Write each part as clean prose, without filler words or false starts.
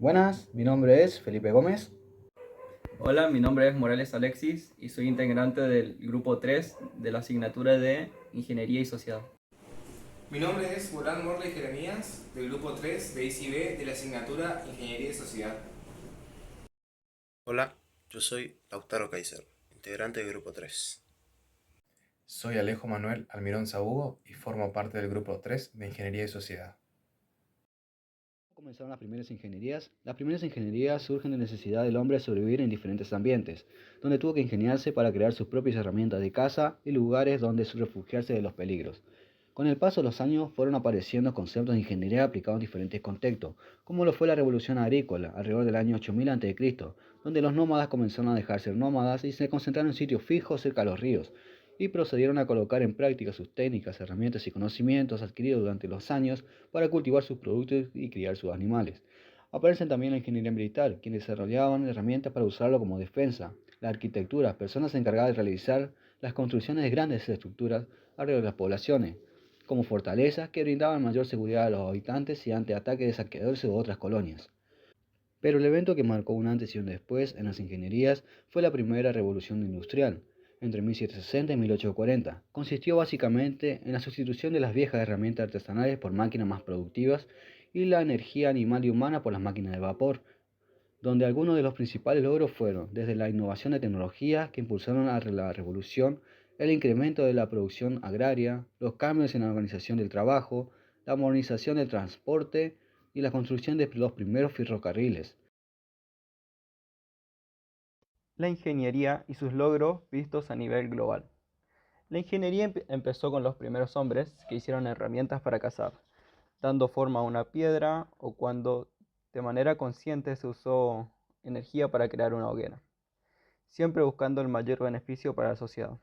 Buenas, mi nombre es Felipe Gómez. Hola, mi nombre es Morales Alexis y soy integrante del grupo 3 de la asignatura de Ingeniería y Sociedad. Mi nombre es Morán Morley Jeremías, del grupo 3 de ICB de la asignatura Ingeniería y Sociedad. Hola, yo soy Lautaro Kaiser, integrante del Grupo 3. Soy Alejo Manuel Almirón Sabugo y formo parte del Grupo 3 de Ingeniería y Sociedad. ¿Cómo comenzaron las primeras ingenierías? Las primeras ingenierías surgen de necesidad del hombre de sobrevivir en diferentes ambientes, donde tuvo que ingeniarse para crear sus propias herramientas de caza y lugares donde refugiarse de los peligros. Con el paso de los años fueron apareciendo conceptos de ingeniería aplicados en diferentes contextos, como lo fue la revolución agrícola alrededor del año 8000 a.C., donde los nómadas comenzaron a dejar ser nómadas y se concentraron en sitios fijos cerca de los ríos, y procedieron a colocar en práctica sus técnicas, herramientas y conocimientos adquiridos durante los años para cultivar sus productos y criar sus animales. Aparecen también la ingeniería militar, quienes desarrollaban herramientas para usarlo como defensa, la arquitectura, personas encargadas de realizar las construcciones de grandes estructuras alrededor de las poblaciones, como fortalezas que brindaban mayor seguridad a los habitantes y ante ataques de saqueadores u otras colonias. Pero el evento que marcó un antes y un después en las ingenierías fue la primera revolución industrial, entre 1760 y 1840. Consistió básicamente en la sustitución de las viejas herramientas artesanales por máquinas más productivas y la energía animal y humana por las máquinas de vapor, donde algunos de los principales logros fueron desde la innovación de tecnologías que impulsaron a la revolución, el incremento de la producción agraria, los cambios en la organización del trabajo, la modernización del transporte y la construcción de los primeros ferrocarriles. La ingeniería y sus logros vistos a nivel global. La ingeniería empezó con los primeros hombres que hicieron herramientas para cazar, dando forma a una piedra o cuando de manera consciente se usó energía para crear una hoguera, siempre buscando el mayor beneficio para la sociedad.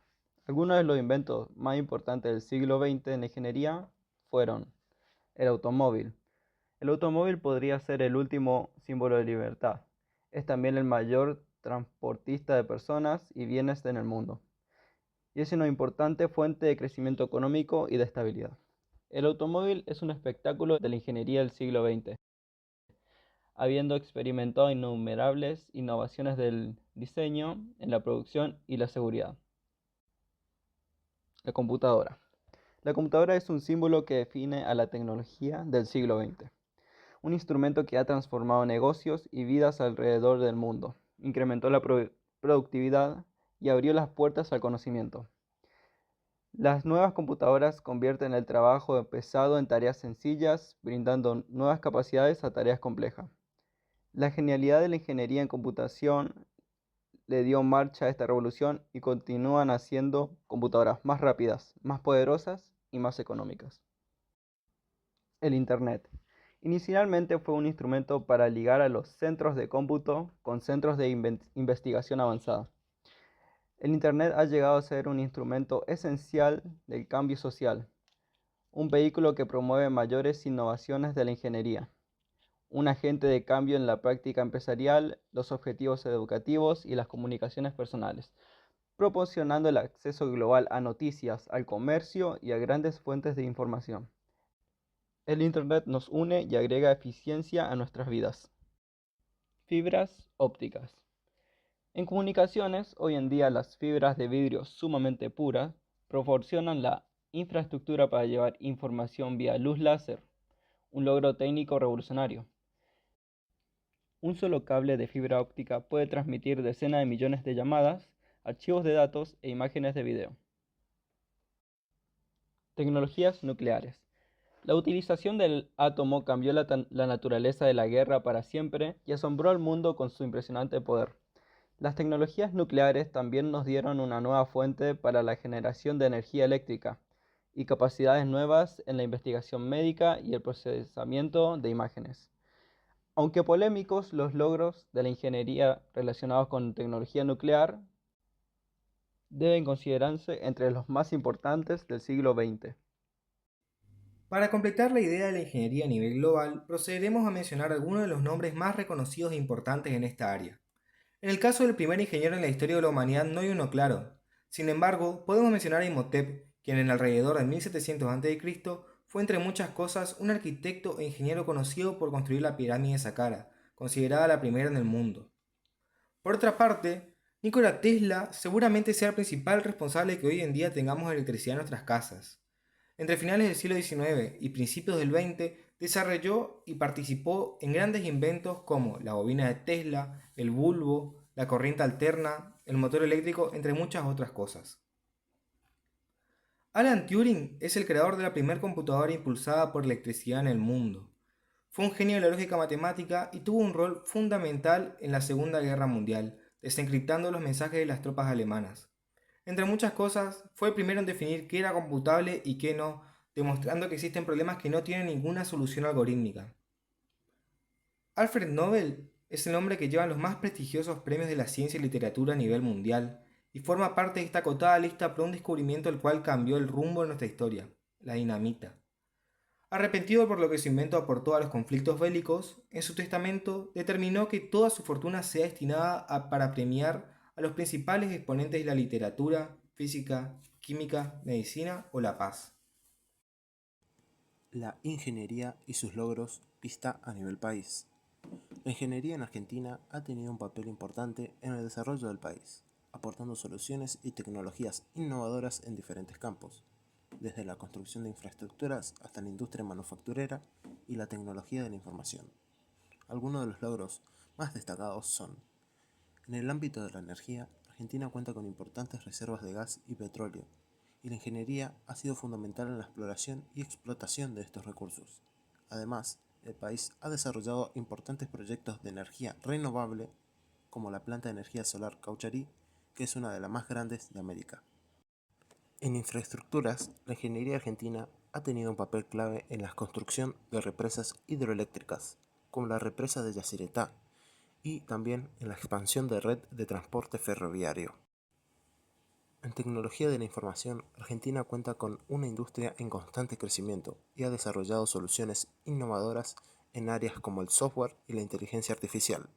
Algunos de los inventos más importantes del siglo XX en la ingeniería fueron el automóvil. El automóvil podría ser el último símbolo de libertad. Es también el mayor transportista de personas y bienes en el mundo, y es una importante fuente de crecimiento económico y de estabilidad. El automóvil es un espectáculo de la ingeniería del siglo XX, habiendo experimentado innumerables innovaciones del diseño, en la producción y la seguridad. La computadora. La computadora es un símbolo que define a la tecnología del siglo XX. Un instrumento que ha transformado negocios y vidas alrededor del mundo, incrementó la productividad y abrió las puertas al conocimiento. Las nuevas computadoras convierten el trabajo pesado en tareas sencillas, brindando nuevas capacidades a tareas complejas. La genialidad de la ingeniería en computación le dio marcha a esta revolución y continúan haciendo computadoras más rápidas, más poderosas y más económicas. El Internet. Inicialmente fue un instrumento para ligar a los centros de cómputo con centros de investigación avanzada. El Internet ha llegado a ser un instrumento esencial del cambio social, un vehículo que promueve mayores innovaciones de la ingeniería, un agente de cambio en la práctica empresarial, los objetivos educativos y las comunicaciones personales, proporcionando el acceso global a noticias, al comercio y a grandes fuentes de información. El Internet nos une y agrega eficiencia a nuestras vidas. Fibras ópticas. En comunicaciones, hoy en día las fibras de vidrio sumamente puras proporcionan la infraestructura para llevar información vía luz láser, un logro técnico revolucionario. Un solo cable de fibra óptica puede transmitir decenas de millones de llamadas, archivos de datos e imágenes de video. Tecnologías nucleares. La utilización del átomo cambió la naturaleza de la guerra para siempre y asombró al mundo con su impresionante poder. Las tecnologías nucleares también nos dieron una nueva fuente para la generación de energía eléctrica y capacidades nuevas en la investigación médica y el procesamiento de imágenes. Aunque polémicos, los logros de la ingeniería relacionados con tecnología nuclear deben considerarse entre los más importantes del siglo XX. Para completar la idea de la ingeniería a nivel global, procederemos a mencionar algunos de los nombres más reconocidos e importantes en esta área. En el caso del primer ingeniero en la historia de la humanidad no hay uno claro. Sin embargo, podemos mencionar a Imhotep, quien en alrededor de 1700 a.C. fue entre muchas cosas un arquitecto e ingeniero conocido por construir la pirámide de Saqqara, considerada la primera en el mundo. Por otra parte, Nikola Tesla seguramente sea el principal responsable de que hoy en día tengamos electricidad en nuestras casas. Entre finales del siglo XIX y principios del XX, desarrolló y participó en grandes inventos como la bobina de Tesla, el bulbo, la corriente alterna, el motor eléctrico, entre muchas otras cosas. Alan Turing es el creador de la primera computadora impulsada por electricidad en el mundo. Fue un genio de la lógica matemática y tuvo un rol fundamental en la Segunda Guerra Mundial, desencriptando los mensajes de las tropas alemanas. Entre muchas cosas, fue el primero en definir qué era computable y qué no, demostrando que existen problemas que no tienen ninguna solución algorítmica. Alfred Nobel es el nombre que llevan los más prestigiosos premios de la ciencia y literatura a nivel mundial, y forma parte de esta acotada lista por un descubrimiento el cual cambió el rumbo de nuestra historia, la dinamita. Arrepentido por lo que su invento aportó a los conflictos bélicos, en su testamento determinó que toda su fortuna sea destinada para premiar a los principales exponentes de la literatura, física, química, medicina o la paz. La ingeniería y sus logros vista a nivel país. La ingeniería en Argentina ha tenido un papel importante en el desarrollo del país, aportando soluciones y tecnologías innovadoras en diferentes campos, desde la construcción de infraestructuras hasta la industria manufacturera y la tecnología de la información. Algunos de los logros más destacados son: en el ámbito de la energía, Argentina cuenta con importantes reservas de gas y petróleo, y la ingeniería ha sido fundamental en la exploración y explotación de estos recursos. Además, el país ha desarrollado importantes proyectos de energía renovable, como la planta de energía solar Caucharí, que es una de las más grandes de América. En infraestructuras, la ingeniería argentina ha tenido un papel clave en la construcción de represas hidroeléctricas, como la represa de Yacyretá, y también en la expansión de red de transporte ferroviario. En tecnología de la información, Argentina cuenta con una industria en constante crecimiento y ha desarrollado soluciones innovadoras en áreas como el software y la inteligencia artificial.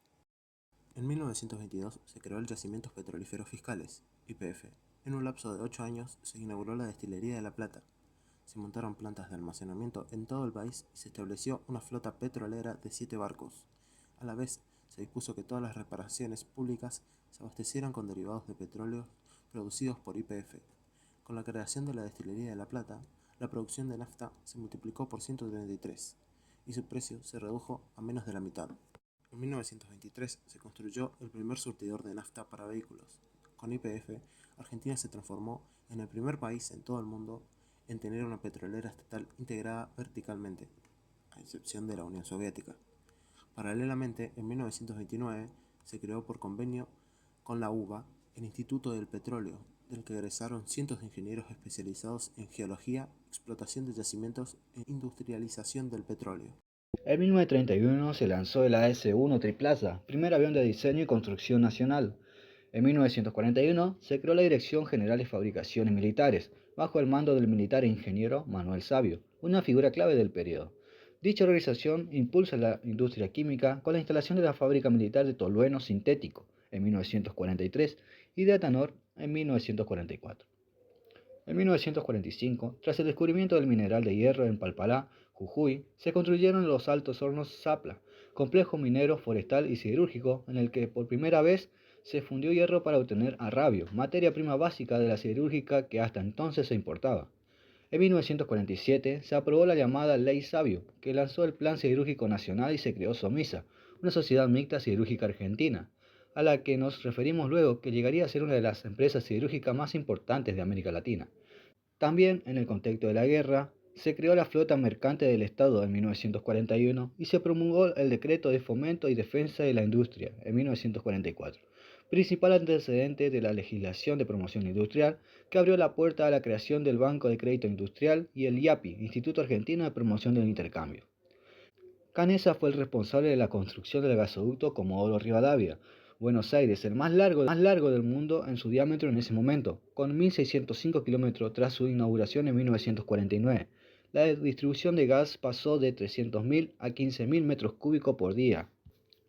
En 1922 se creó el Yacimientos Petrolíferos Fiscales, YPF. En un lapso de 8 años se inauguró la destilería de La Plata. Se montaron plantas de almacenamiento en todo el país y se estableció una flota petrolera de 7 barcos. A la vez, se dispuso que todas las reparaciones públicas se abastecieran con derivados de petróleo producidos por YPF. Con la creación de la destilería de La Plata, la producción de nafta se multiplicó por 133 y su precio se redujo a menos de la mitad. En 1923 se construyó el primer surtidor de nafta para vehículos. Con YPF, Argentina se transformó en el primer país en todo el mundo en tener una petrolera estatal integrada verticalmente, a excepción de la Unión Soviética. Paralelamente, en 1929 se creó por convenio con la UBA el Instituto del Petróleo, del que egresaron cientos de ingenieros especializados en geología, explotación de yacimientos e industrialización del petróleo. En 1931 se lanzó el AS-1 Triplaza, primer avión de diseño y construcción nacional. En 1941 se creó la Dirección General de Fabricaciones Militares, bajo el mando del militar e ingeniero Manuel Savio, una figura clave del periodo. Dicha organización impulsa la industria química con la instalación de la fábrica militar de tolueno sintético en 1943 y de etanol en 1944. En 1945, tras el descubrimiento del mineral de hierro en Palpalá, Jujuy, se construyeron los Altos Hornos Zapla, complejo minero, forestal y siderúrgico en el que por primera vez se fundió hierro para obtener arrabio, materia prima básica de la siderúrgica que hasta entonces se importaba. En 1947 se aprobó la llamada Ley Savio, que lanzó el Plan Siderúrgico Nacional y se creó SOMISA, una sociedad mixta siderúrgica argentina, a la que nos referimos luego, que llegaría a ser una de las empresas siderúrgicas más importantes de América Latina. También, en el contexto de la guerra, se creó la flota mercante del Estado en 1941 y se promulgó el Decreto de Fomento y Defensa de la Industria en 1944, principal antecedente de la legislación de promoción industrial que abrió la puerta a la creación del Banco de Crédito Industrial y el IAPI, Instituto Argentino de Promoción del Intercambio. Canesa fue el responsable de la construcción del gasoducto Comodoro Rivadavia, Buenos Aires, el más largo del mundo en su diámetro en ese momento, con 1.605 kilómetros tras su inauguración en 1949. La distribución de gas pasó de 300.000 a 15.000 metros cúbicos por día,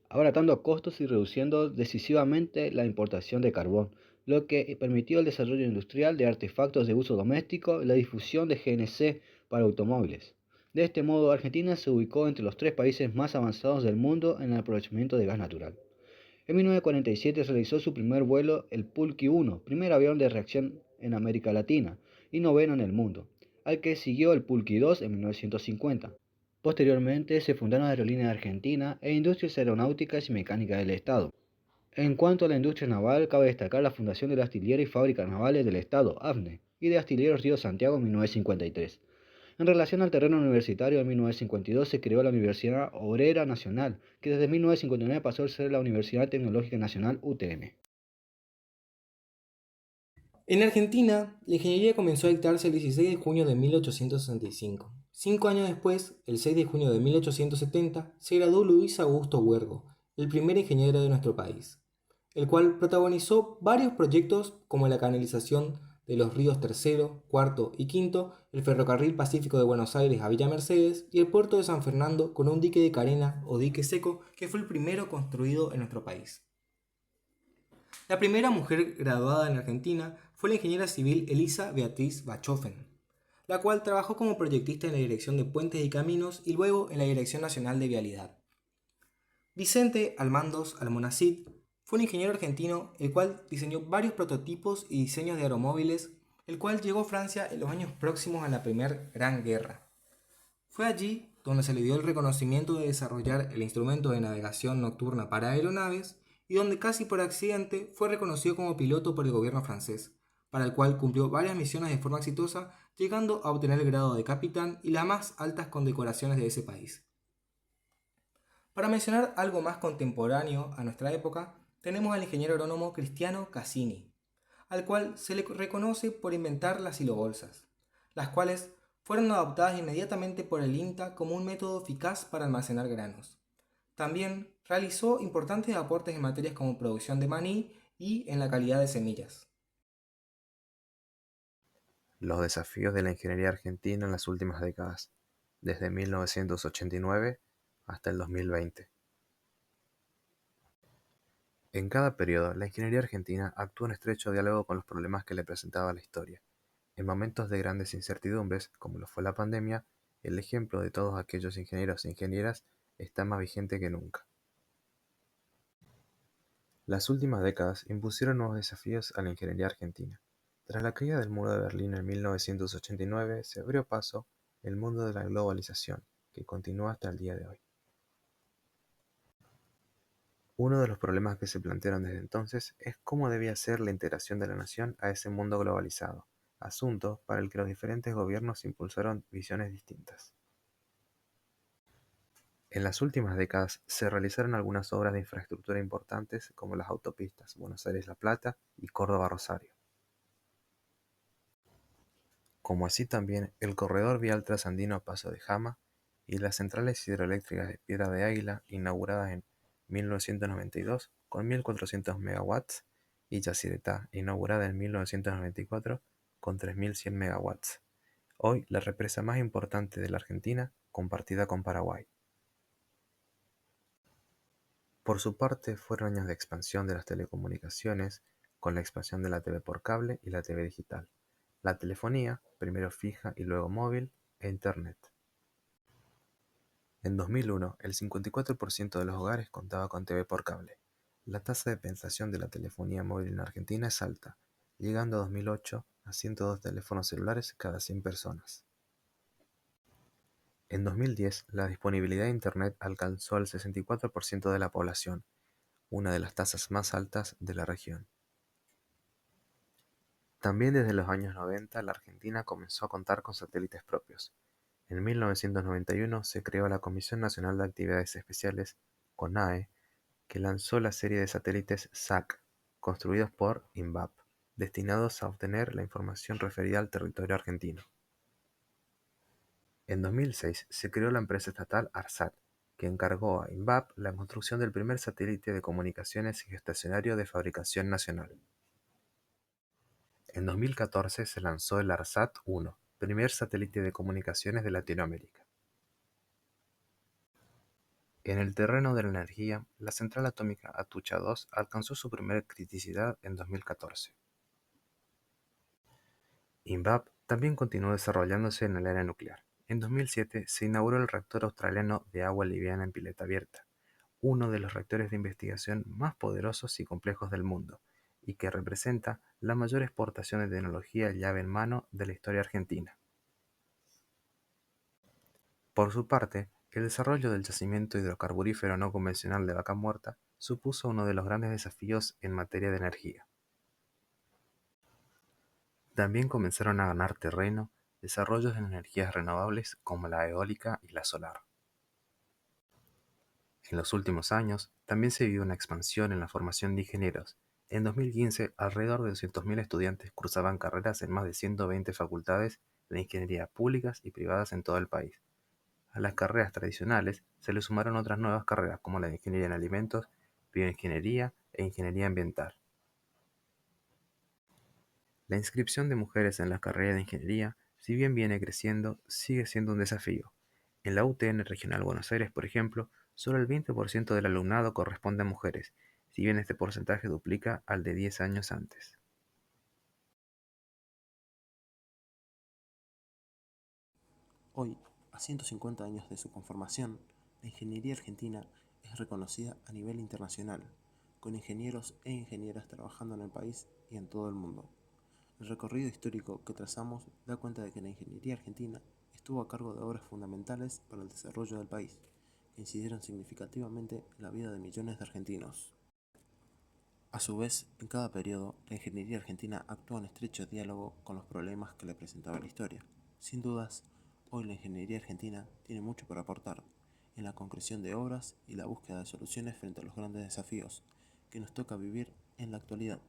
abaratando costos y reduciendo decisivamente la importación de carbón, lo que permitió el desarrollo industrial de artefactos de uso doméstico y la difusión de GNC para automóviles. De este modo, Argentina se ubicó entre los 3 países más avanzados del mundo en el aprovechamiento de gas natural. En 1947 realizó su primer vuelo el Pulqui 1, primer avión de reacción en América Latina y noveno en el mundo, al que siguió el Pulqui 2 en 1950. Posteriormente se fundaron Aerolíneas Argentina e Industrias Aeronáuticas y Mecánicas del Estado. En cuanto a la industria naval, cabe destacar la fundación de la Astillera y Fábricas Navales del Estado, AFNE, y de Astilleros Río Santiago en 1953. En relación al terreno universitario, en 1952 se creó la Universidad Obrera Nacional, que desde 1959 pasó a ser la Universidad Tecnológica Nacional UTN. En Argentina, la ingeniería comenzó a dictarse el 16 de junio de 1865. 5 años después, el 6 de junio de 1870, se graduó Luis Augusto Huergo, el primer ingeniero de nuestro país, el cual protagonizó varios proyectos como la canalización de los ríos Tercero, Cuarto y Quinto, el ferrocarril Pacífico de Buenos Aires a Villa Mercedes y el puerto de San Fernando con un dique de carena o dique seco que fue el primero construido en nuestro país. La primera mujer graduada en Argentina fue la ingeniera civil Elisa Beatriz Bachofen, la cual trabajó como proyectista en la Dirección de Puentes y Caminos y luego en la Dirección Nacional de Vialidad. Vicente Almandos Almonacid fue un ingeniero argentino el cual diseñó varios prototipos y diseños de aeromóviles, el cual llegó a Francia en los años próximos a la Primera Gran Guerra. Fue allí donde se le dio el reconocimiento de desarrollar el instrumento de navegación nocturna para aeronaves y donde casi por accidente fue reconocido como piloto por el gobierno francés, para el cual cumplió varias misiones de forma exitosa, llegando a obtener el grado de capitán y las más altas condecoraciones de ese país. Para mencionar algo más contemporáneo a nuestra época, tenemos al ingeniero agrónomo Cristiano Cassini, al cual se le reconoce por inventar las silobolsas, las cuales fueron adoptadas inmediatamente por el INTA como un método eficaz para almacenar granos. También realizó importantes aportes en materias como producción de maní y en la calidad de semillas. Los desafíos de la ingeniería argentina en las últimas décadas, desde 1989 hasta el 2020. En cada periodo, la ingeniería argentina actuó en estrecho diálogo con los problemas que le presentaba la historia. En momentos de grandes incertidumbres, como lo fue la pandemia, el ejemplo de todos aquellos ingenieros e ingenieras está más vigente que nunca. Las últimas décadas impusieron nuevos desafíos a la ingeniería argentina. Tras la caída del muro de Berlín en 1989, se abrió paso el mundo de la globalización, que continúa hasta el día de hoy. Uno de los problemas que se plantearon desde entonces es cómo debía ser la integración de la nación a ese mundo globalizado, asunto para el que los diferentes gobiernos impulsaron visiones distintas. En las últimas décadas se realizaron algunas obras de infraestructura importantes como las autopistas Buenos Aires-La Plata y Córdoba-Rosario, como así también el corredor vial trasandino a Paso de Jama y las centrales hidroeléctricas de Piedra de Águila inauguradas en 1992 con 1400 megawatts y Yacyretá inaugurada en 1994 con 3100 megawatts, hoy la represa más importante de la Argentina compartida con Paraguay. Por su parte, fueron años de expansión de las telecomunicaciones, con la expansión de la TV por cable y la TV digital, la telefonía, primero fija y luego móvil, e Internet. En 2001, el 54% de los hogares contaba con TV por cable. La tasa de penetración de la telefonía móvil en Argentina es alta, llegando a 2008 a 102 teléfonos celulares cada 100 personas. En 2010, la disponibilidad de Internet alcanzó al 64% de la población, una de las tasas más altas de la región. También desde los años 90 la Argentina comenzó a contar con satélites propios. En 1991 se creó la Comisión Nacional de Actividades Especiales, CONAE, que lanzó la serie de satélites SAC, construidos por INVAP, destinados a obtener la información referida al territorio argentino. En 2006 se creó la empresa estatal ARSAT, que encargó a INVAP la construcción del primer satélite de comunicaciones geoestacionario de fabricación nacional. En 2014 se lanzó el ARSAT-1, primer satélite de comunicaciones de Latinoamérica. En el terreno de la energía, la central atómica Atucha 2 alcanzó su primer criticidad en 2014. INVAP también continuó desarrollándose en el área nuclear, En 2007 se inauguró el reactor australiano de agua liviana en pileta abierta, uno de los reactores de investigación más poderosos y complejos del mundo, y que representa la mayor exportación de tecnología llave en mano de la historia argentina. Por su parte, el desarrollo del yacimiento hidrocarburífero no convencional de Vaca Muerta supuso uno de los grandes desafíos en materia de energía. También comenzaron a ganar terreno desarrollos en energías renovables como la eólica y la solar. En los últimos años, también se vivió una expansión en la formación de ingenieros. En 2015, alrededor de 200.000 estudiantes cursaban carreras en más de 120 facultades de ingeniería públicas y privadas en todo el país. A las carreras tradicionales se le sumaron otras nuevas carreras como la de ingeniería en alimentos, bioingeniería e ingeniería ambiental. La inscripción de mujeres en las carreras de ingeniería, si bien viene creciendo, sigue siendo un desafío. En la UTN Regional Buenos Aires, por ejemplo, solo el 20% del alumnado corresponde a mujeres, si bien este porcentaje duplica al de 10 años antes. Hoy, a 150 años de su conformación, la ingeniería argentina es reconocida a nivel internacional, con ingenieros e ingenieras trabajando en el país y en todo el mundo. El recorrido histórico que trazamos da cuenta de que la ingeniería argentina estuvo a cargo de obras fundamentales para el desarrollo del país, que incidieron significativamente en la vida de millones de argentinos. A su vez, en cada periodo, la ingeniería argentina actuó en estrecho diálogo con los problemas que le presentaba la historia. Sin dudas, hoy la ingeniería argentina tiene mucho por aportar en la concreción de obras y la búsqueda de soluciones frente a los grandes desafíos que nos toca vivir en la actualidad.